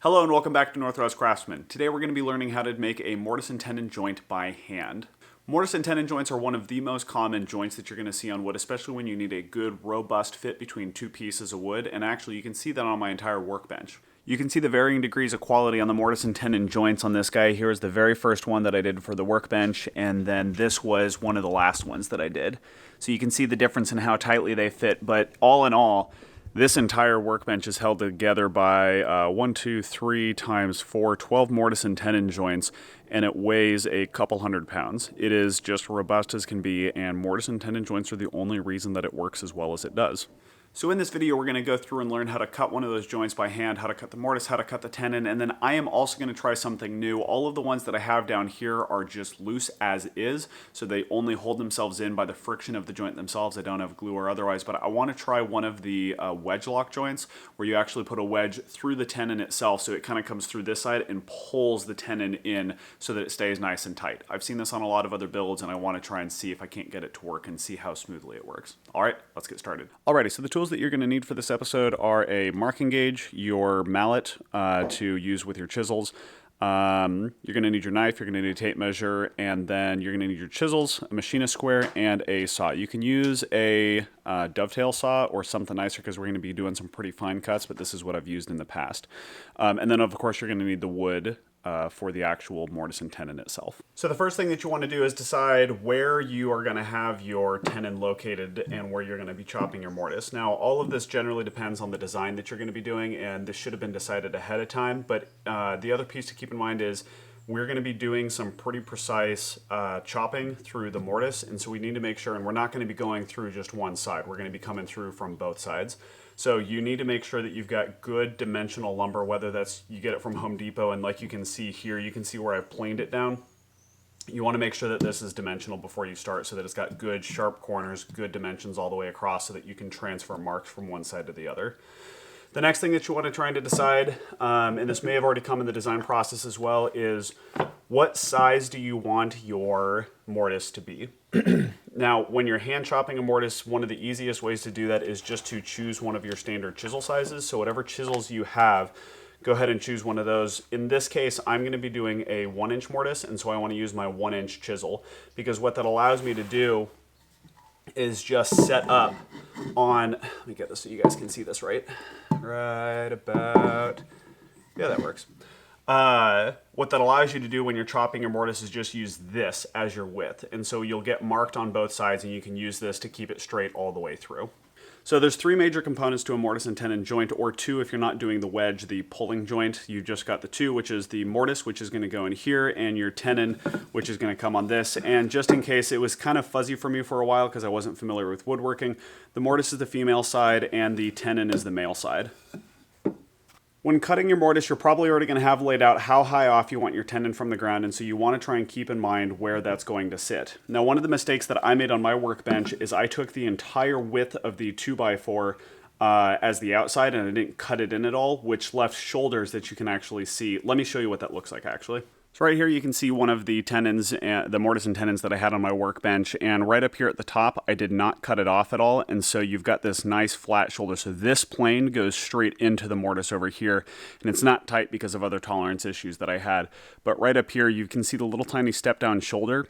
Hello and welcome back to Northwest Craftsman. Today we're going to be learning how to make a mortise and tenon joint by hand. Mortise and tenon joints are one of the most common joints that you're going to see on wood, especially when you need a good, robust fit between two pieces of wood, and actually you can see that on my entire workbench. You can see the varying degrees of quality on the mortise and tenon joints on this guy. Here is the very first one that I did for the workbench, and then this was one of the last ones that I did. So you can see the difference in how tightly they fit, but all in all, this entire workbench is held together by 12 mortise and tenon joints, and it weighs a couple hundred pounds. It is just robust as can be, and mortise and tenon joints are the only reason that it works as well as it does. So in this video, we're going to go through and learn how to cut one of those joints by hand, how to cut the mortise, how to cut the tenon, and then I am also going to try something new. All of the ones that I have down here are just loose as is, so they only hold themselves in by the friction of the joint themselves. I don't have glue or otherwise, but I want to try one of the wedge lock joints where you actually put a wedge through the tenon itself, so it kind of comes through this side and pulls the tenon in so that it stays nice and tight. I've seen this on a lot of other builds, and I want to try and see if I can't get it to work and see how smoothly it works. All right, let's get started. Alrighty, so the tools that you're going to need for this episode are a marking gauge, your mallet to use with your chisels. You're going to need your knife, you're going to need a tape measure, and then you're going to need your chisels, a machinist square, and a saw. You can use a dovetail saw or something nicer because we're going to be doing some pretty fine cuts, but this is what I've used in the past. And then, of course, you're going to need the wood for the actual mortise and tenon itself. So the first thing that you want to do is decide where you are going to have your tenon located and where you're going to be chopping your mortise. Now, all of this generally depends on the design that you're going to be doing, and this should have been decided ahead of time, but the other piece to keep in mind is we're going to be doing some pretty precise chopping through the mortise, and so we need to make sure, and we're not going to be going through just one side, we're going to be coming through from both sides. So you need to make sure that you've got good dimensional lumber, whether that's you get it from Home Depot, and like you can see here, you can see where I've planed it down. You want to make sure that this is dimensional before you start so that it's got good sharp corners, good dimensions all the way across so that you can transfer marks from one side to the other. The next thing that you want to try to decide, and this may have already come in the design process as well, is what size do you want your mortise to be? Now, when you're hand chopping a mortise, one of the easiest ways to do that is just to choose one of your standard chisel sizes. So whatever chisels you have, go ahead and choose one of those. In this case, I'm going to be doing a 1-inch mortise, and so I want to use my 1-inch chisel because what that allows me to do is just set up on, let me get this so you guys can see this right about, yeah, that works. What that allows you to do when you're chopping your mortise is just use this as your width. And so you'll get marked on both sides and you can use this to keep it straight all the way through. So there's three major components to a mortise and tenon joint, or two if you're not doing the wedge, the pulling joint. You've just got the two, which is the mortise, which is going to go in here, and your tenon, which is going to come on this. And just in case, it was kind of fuzzy for me for a while because I wasn't familiar with woodworking, the mortise is the female side and the tenon is the male side. When cutting your mortise, you're probably already going to have laid out how high off you want your tenon from the ground, and so you want to try and keep in mind where that's going to sit. Now, one of the mistakes that I made on my workbench is I took the entire width of the 2x4 as the outside, and I didn't cut it in at all, which left shoulders that you can actually see. Let me show you what that looks like, actually. So right here you can see one of the tenons, the mortise and tenons that I had on my workbench, and right up here at the top I did not cut it off at all, and so you've got this nice flat shoulder. So this plane goes straight into the mortise over here, and it's not tight because of other tolerance issues that I had. But right up here you can see the little tiny step down shoulder,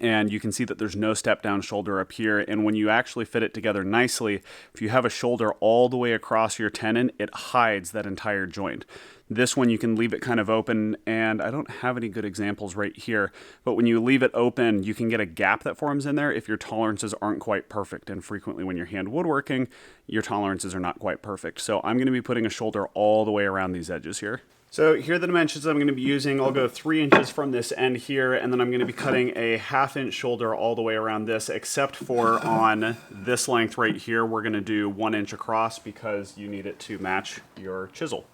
and you can see that there's no step down shoulder up here, and when you actually fit it together nicely, if you have a shoulder all the way across your tenon, it hides that entire joint. This one you can leave it kind of open, and I don't have any good examples right here, but when you leave it open, you can get a gap that forms in there if your tolerances aren't quite perfect, and frequently when you're hand woodworking, your tolerances are not quite perfect. So I'm going to be putting a shoulder all the way around these edges here. So here are the dimensions I'm going to be using. I'll go 3 inches from this end here, and then I'm going to be cutting a 1/2 inch shoulder all the way around this, except for on this length right here, we're going to do 1 inch across because you need it to match your chisel.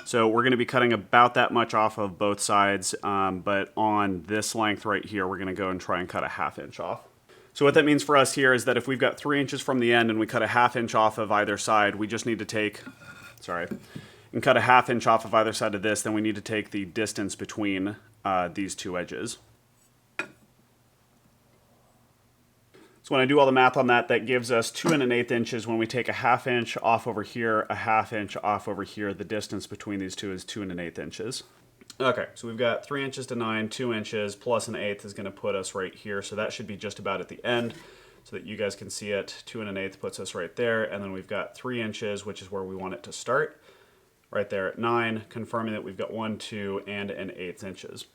So we're going to be cutting about that much off of both sides, but on this length right here, we're going to go and try and cut a 1/2 inch off. So what that means for us here is that if we've got 3 inches from the end and we cut a 1/2 inch off of either side, we just need to take, and cut a 1/2 inch off of either side of this, then we need to take the distance between these two edges. So when I do all the math on that, that gives us 2 1/8 inches. When we take a 1/2 inch off over here, a 1/2 inch off over here, the distance between these two is 2 1/8 inches. Okay, so we've got 3 inches to 9, 2 inches, plus 1/8 is going to put us right here. So that should be just about at the end so that you guys can see it. 2 1/8 puts us right there. And then we've got 3 inches, which is where we want it to start. Right there at 9, confirming that we've got 1, 2, and 1/8 inches.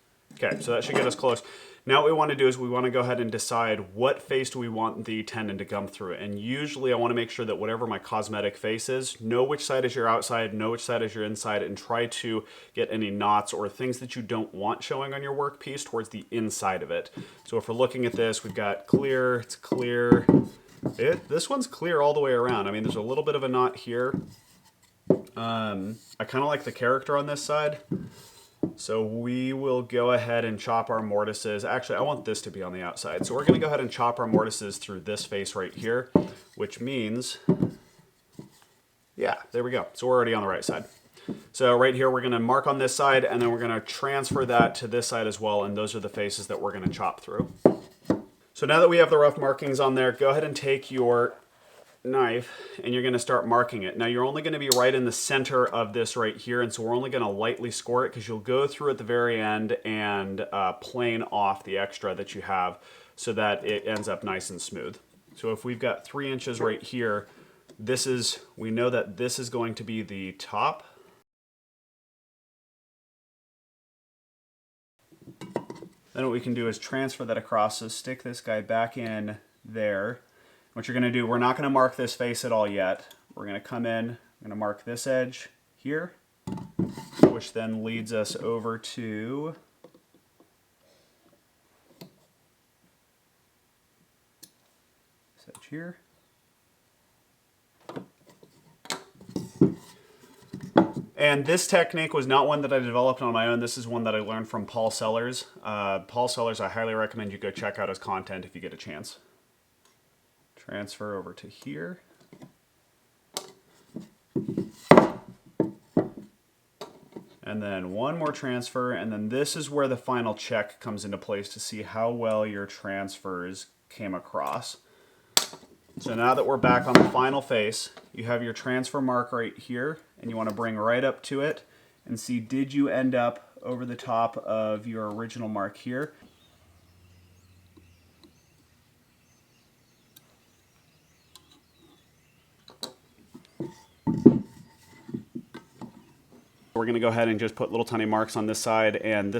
Okay, so that should get us close. Now what we want to do is we want to go ahead and decide what face do we want the tenon to come through. And usually I want to make sure that whatever my cosmetic face is, know which side is your outside, know which side is your inside, and try to get any knots or things that you don't want showing on your workpiece towards the inside of it. So if we're looking at this, we've got clear, it's clear. This one's clear all the way around. I mean, there's a little bit of a knot here. I kind of like the character on this side. So we will go ahead and chop our mortises. Actually, I want this to be on the outside. So we're going to go ahead and chop our mortises through this face right here, which means, yeah, there we go. So we're already on the right side. So right here, we're going to mark on this side, and then we're going to transfer that to this side as well. And those are the faces that we're going to chop through. So now that we have the rough markings on there, go ahead and take your knife and you're going to start marking it. Now you're only going to be right in the center of this right here, and so we're only going to lightly score it because you'll go through at the very end and plane off the extra that you have so that it ends up nice and smooth. So if we've got 3 inches right here, we know that this is going to be the top. Then what we can do is transfer that across, so stick this guy back in there. What you're going to do, we're not going to mark this face at all yet. We're going to come in, we're going to mark this edge here, which then leads us over to this edge here. And this technique was not one that I developed on my own. This is one that I learned from Paul Sellers. Paul Sellers, I highly recommend you go check out his content if you get a chance. Transfer over to here. And then one more transfer, and then this is where the final check comes into place to see how well your transfers came across. So now that we're back on the final face, you have your transfer mark right here, and you want to bring right up to it and see, did you end up over the top of your original mark here? We're going to go ahead and just put little tiny marks on this side, and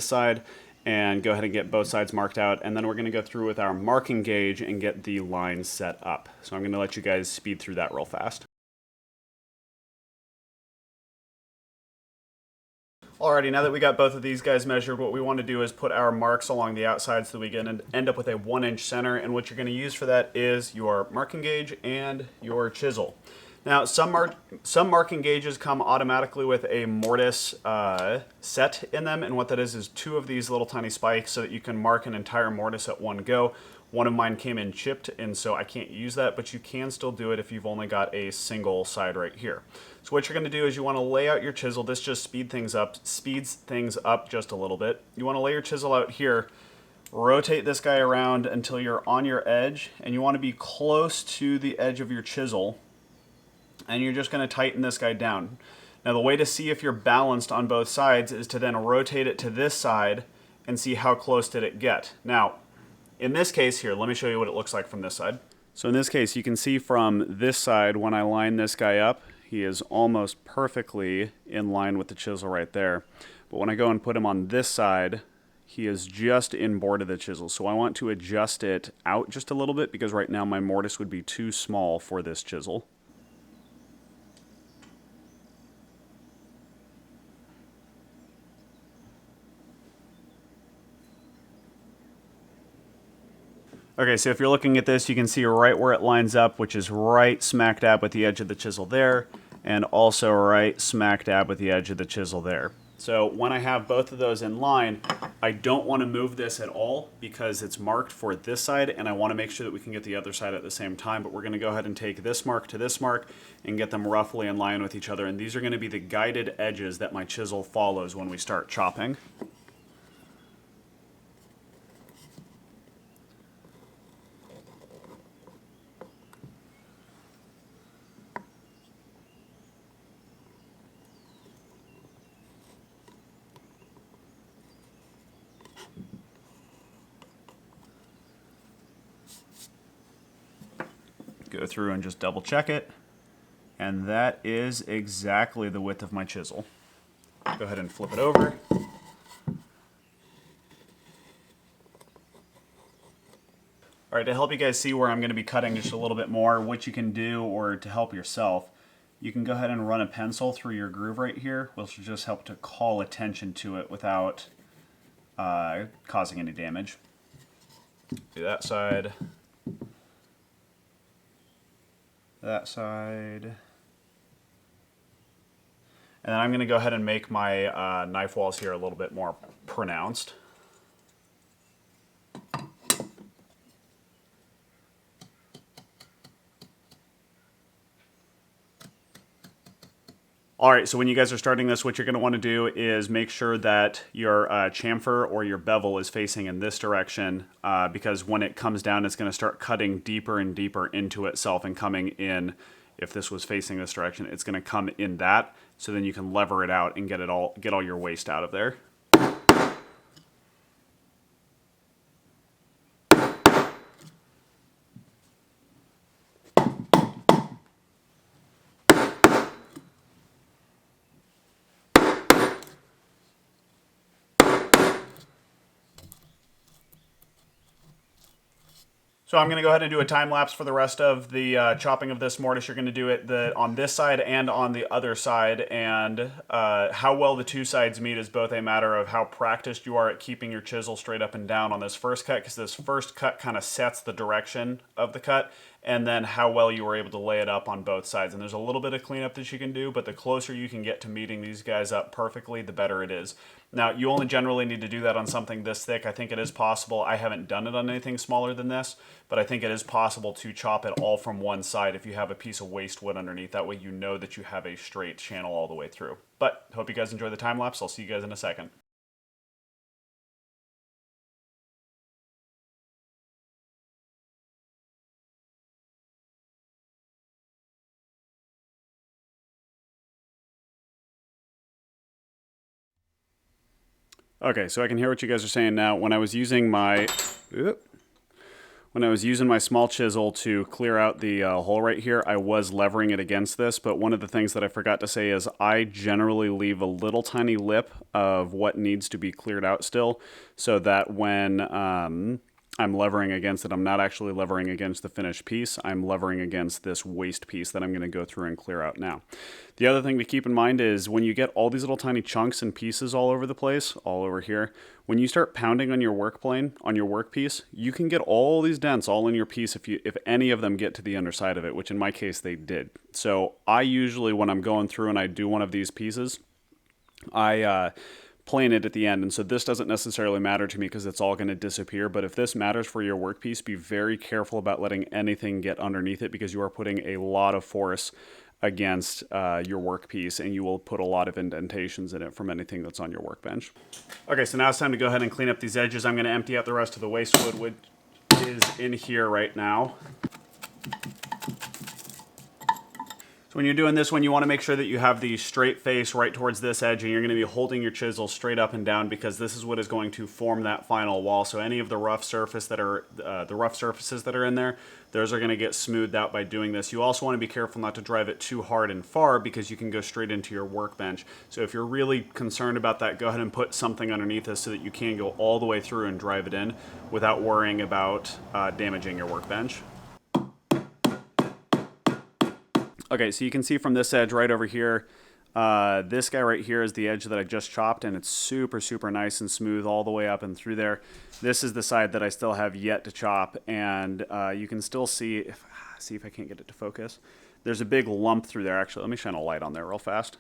go ahead and get both sides marked out. And then we're going to go through with our marking gauge and get the lines set up. So I'm going to let you guys speed through that real fast. Alrighty, now that we got both of these guys measured, what we want to do is put our marks along the outside so that we can end up with a 1-inch center. And what you're going to use for that is your marking gauge and your chisel. Now, some marking gauges come automatically with a mortise set in them, and what that is 2 of these little tiny spikes so that you can mark an entire mortise at one go. One of mine came in chipped, and so I can't use that, but you can still do it if you've only got a single side right here. So what you're going to do is you want to lay out your chisel. This just speeds things up just a little bit. You want to lay your chisel out here, rotate this guy around until you're on your edge, and you want to be close to the edge of your chisel. And you're just going to tighten this guy down. Now the way to see if you're balanced on both sides is to then rotate it to this side and see how close did it get. Now, in this case here, let me show you what it looks like from this side. So in this case, you can see from this side, when I line this guy up, he is almost perfectly in line with the chisel right there. But when I go and put him on this side, he is just inboard of the chisel. So I want to adjust it out just a little bit because right now my mortise would be too small for this chisel. Okay, so if you're looking at this, you can see right where it lines up, which is right smack dab with the edge of the chisel there, and also right smack dab with the edge of the chisel there. So when I have both of those in line, I don't want to move this at all because it's marked for this side, and I want to make sure that we can get the other side at the same time, but we're going to go ahead and take this mark to this mark and get them roughly in line with each other, and these are going to be the guided edges that my chisel follows when we start chopping. Go through and just double check it. And that is exactly the width of my chisel. Go ahead and flip it over. All right, to help you guys see where I'm going to be cutting just a little bit more, what you can do, or to help yourself, you can go ahead and run a pencil through your groove right here, which will just help to call attention to it without causing any damage. Do that side. That side. And then I'm going to go ahead and make my knife walls here a little bit more pronounced. All right, so when you guys are starting this, what you're going to want to do is make sure that your chamfer or your bevel is facing in this direction, because when it comes down, it's going to start cutting deeper and deeper into itself and coming in. If this was facing this direction, it's going to come in that, so then you can lever it out and get all your waste out of there. So I'm going to go ahead and do a time lapse for the rest of the chopping of this mortise. You're going to do it on this side and on the other side, and how well the two sides meet is both a matter of how practiced you are at keeping your chisel straight up and down on this first cut, because this first cut kind of sets the direction of the cut, and then how well you were able to lay it up on both sides. And there's a little bit of cleanup that you can do, but the closer you can get to meeting these guys up perfectly, the better it is. Now, you only generally need to do that on something this thick. I think it is possible. I haven't done it on anything smaller than this, but I think it is possible to chop it all from one side if you have a piece of waste wood underneath. That way you know that you have a straight channel all the way through. But hope you guys enjoy the time lapse. I'll see you guys in a second. Okay, so I can hear what you guys are saying now. When I was using my small chisel to clear out the hole right here, I was levering it against this, but one of the things that I forgot to say is I generally leave a little tiny lip of what needs to be cleared out still, so that when I'm levering against it, I'm not actually levering against the finished piece. I'm levering against this waste piece that I'm going to go through and clear out now. The other thing to keep in mind is when you get all these little tiny chunks and pieces all over the place, all over here, when you start pounding on your work plane, on your workpiece, you can get all these dents all in your piece if any of them get to the underside of it, which in my case they did. So I usually, when I'm going through and I do one of these pieces, I plane it at the end, and so this doesn't necessarily matter to me because it's all going to disappear. But if this matters for your workpiece, be very careful about letting anything get underneath it, because you are putting a lot of force against your workpiece, and you will put a lot of indentations in it from anything that's on your workbench. Okay, so now it's time to go ahead and clean up these edges. I'm going to empty out the rest of the waste wood, which is in here right now. When you're doing this one, you want to make sure that you have the straight face right towards this edge, and you're going to be holding your chisel straight up and down, because this is what is going to form that final wall. So any of the rough surfaces that are in there, those are going to get smoothed out by doing this. You also want to be careful not to drive it too hard and far, because you can go straight into your workbench. So if you're really concerned about that, go ahead and put something underneath this so that you can go all the way through and drive it in without worrying about damaging your workbench. Okay, so you can see from this edge right over here, this guy right here is the edge that I just chopped, and it's super, super nice and smooth all the way up and through there. This is the side that I still have yet to chop, and you can still see if I can't get it to focus. There's a big lump through there. Actually, let me shine a light on there real fast.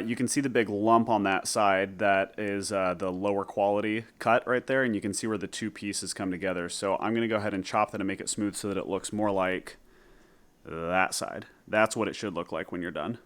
You can see the big lump on that side. That is the lower quality cut right there, and you can see where the two pieces come together. So I'm going to go ahead and chop that and make it smooth so that it looks more like that side. That's what it should look like when you're done.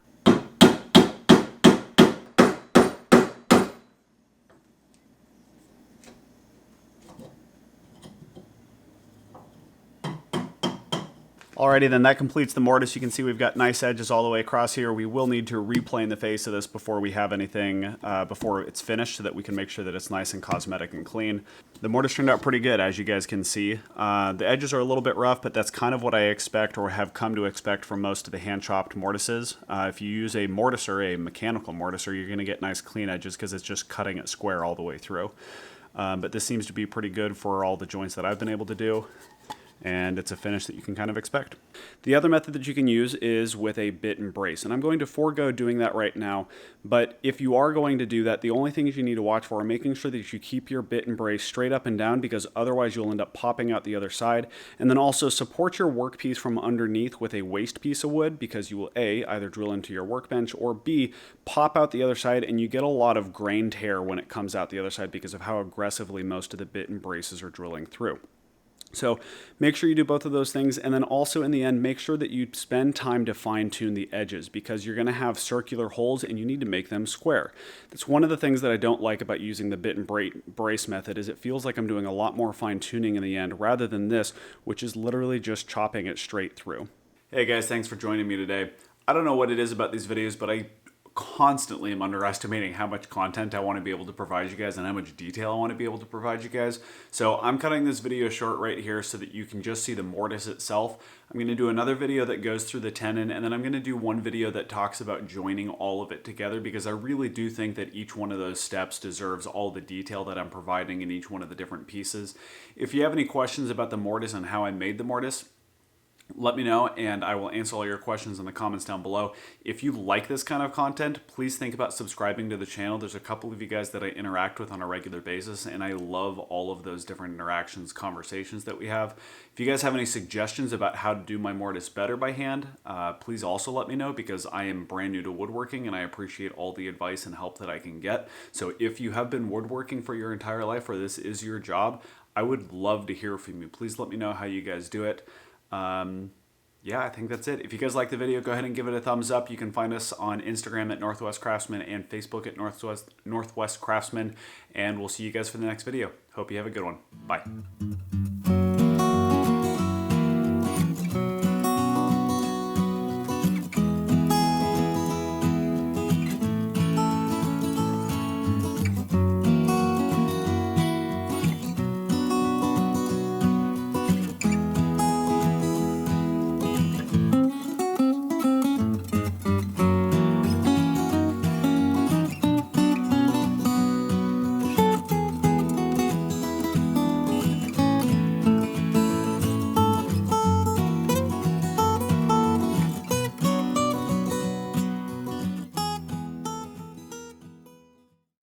Alrighty then, that completes the mortise. You can see we've got nice edges all the way across here. We will need to replane the face of this before we have anything, before it's finished, so that we can make sure that it's nice and cosmetic and clean. The mortise turned out pretty good, as you guys can see. The edges are a little bit rough, but that's kind of what I expect or have come to expect from most of the hand-chopped mortises. If you use a mortiser, a mechanical mortiser, you're going to get nice clean edges because it's just cutting it square all the way through. But this seems to be pretty good for all the joints that I've been able to do, and it's a finish that you can kind of expect. The other method that you can use is with a bit and brace, and I'm going to forego doing that right now, but if you are going to do that, the only things you need to watch for are making sure that you keep your bit and brace straight up and down, because otherwise you'll end up popping out the other side. And then also support your workpiece from underneath with a waste piece of wood, because you will A, either drill into your workbench, or B, pop out the other side, and you get a lot of grain tear when it comes out the other side because of how aggressively most of the bit and braces are drilling through. So make sure you do both of those things, and then also in the end, make sure that you spend time to fine tune the edges, because you're going to have circular holes and you need to make them square. That's one of the things that I don't like about using the bit and brace method, is it feels like I'm doing a lot more fine tuning in the end rather than this, which is literally just chopping it straight through. Hey guys, thanks for joining me today. I don't know what it is about these videos, but I constantly am underestimating how much content I want to be able to provide you guys and how much detail I want to be able to provide you guys. So I'm cutting this video short right here so that you can just see the mortise itself. I'm going to do another video that goes through the tenon, and then I'm going to do one video that talks about joining all of it together, because I really do think that each one of those steps deserves all the detail that I'm providing in each one of the different pieces. If you have any questions about the mortise and how I made the mortise, let me know, and I will answer all your questions in the comments down below. If you like this kind of content, please think about subscribing to the channel. There's a couple of you guys that I interact with on a regular basis, and I love all of those different interactions, conversations that we have. If you guys have any suggestions about how to do my mortise better by hand, please also let me know, because I am brand new to woodworking and I appreciate all the advice and help that I can get. So if you have been woodworking for your entire life, or this is your job, I would love to hear from you. Please let me know how you guys do it. Yeah, I think that's it. If you guys like the video, go ahead and give it a thumbs up. You can find us on Instagram at Northwest Craftsman and Facebook at Northwest Craftsman. And we'll see you guys for the next video. Hope you have a good one. Bye.